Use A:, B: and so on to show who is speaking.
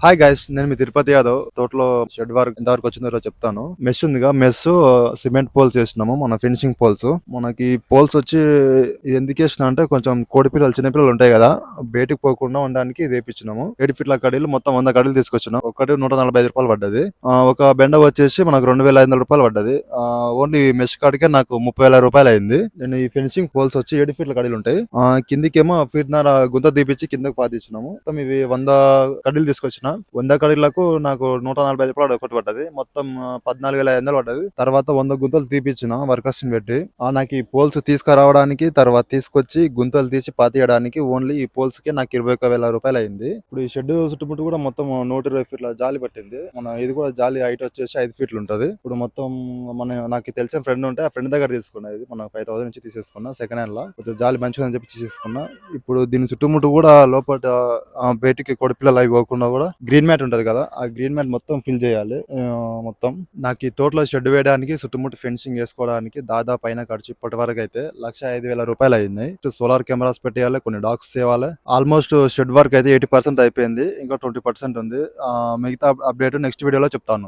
A: Hi guys, నేను మీ తిరుపతి యాదవ్. తోటలో shed work ఎంతవరకు వచ్చిందో చెప్తాను. మెస్ ఉందిగా, మెస్ సిమెంట్ పోల్స్ వేసినాము, మన ఫినిషింగ్ పోల్స్. మనకి పోల్స్ వచ్చి ఎందుకు వేసిన అంటే కొంచెం కోడి పిల్లలు, చిన్న పిల్లలు ఉంటాయి కదా, బయటికి పోకుండా ఉండడానికి ఇది వేపించినాము. 7 ఫీట్ల కడీలు మొత్తం 100 కడీలు తీసుకొచ్చినాం. ఒకటి 145 రూపాయలు పడ్డది. ఒక బెండ వచ్చేసి మనకు 2500 రూపాయలు పడ్డది. ఓన్లీ మెస్ కాడికే నాకు 30,000 రూపాయలు అయింది. నేను ఈ ఫినిషింగ్ పోల్స్ వచ్చి 7 ఫీట్ల కడీలు ఉంటాయి. కిందికేమో ఫీట్నర గుంత తీపిచ్చి కిందకి పాతిచ్చినాము. మొత్తం ఇవి 100 కడీలు తీసుకొచ్చిన. 100 కడీలకు నాకు 145 రూపాయలు ఒకటి పడ్డది. మొత్తం 14,500 పడ్డది. తర్వాత 100 గుంతలు తీపిచ్చిన వర్కర్స్ ని పెట్టి. నాకు ఈ పోల్స్ తీసుకురావడానికి, తర్వాత తీసుకొచ్చి గుంతలు తీసి పాతియడానికి ఓన్లీ ఈ పోల్స్ కి నాకు 21,000 రూపాయలు అయింది. ఇప్పుడు ఈ షెడ్ చుట్టుముట్టు కూడా మొత్తం 120 ఫీట్ల జాలి పట్టింది. ఇది కూడా జాలి హైట్ వచ్చేసి 5 ఫీట్లు ఉంటది. ఇప్పుడు మొత్తం నాకు తెలిసిన ఫ్రెండ్ ఉంటే ఆ ఫ్రెండ్ దగ్గర తీసుకున్నా. ఇది మన 5,000 నుంచి తీసేసుకున్నా సెకండ్ హ్యాండ్ లా. కొంచెం జాలి మంచిగా అని చెప్పి తీసుకున్నా. ఇప్పుడు దీని చుట్టుముట్టు కూడా లోపల బయటికి కొడి పిల్లలు అవి పోకుండా కూడా గ్రీన్ మ్యాట్ ఉంటది కదా, ఆ గ్రీన్ మ్యాట్ మొత్తం ఫిల్ చేయాలి. మొత్తం నాకు ఈ తోటలో షెడ్ వేయడానికి, చుట్టుముట్టు ఫెన్సింగ్ వేసుకోవడానికి దాదాపు అయిన ఖర్చు ఇప్పటి వరకు అయితే 105,000 రూపాయలు అయింది. సోలార్ కెమెరాస్ పెట్టేయాలి, కొన్ని డాక్స్ చేయాలి. ఆల్మోస్ట్ షెడ్ వర్క్ అయితే 80% అయిపోయింది. ఇంకా 20% ఉంది. మిగతా అప్డేట్ నెక్స్ట్ వీడియోలో చెప్తాను.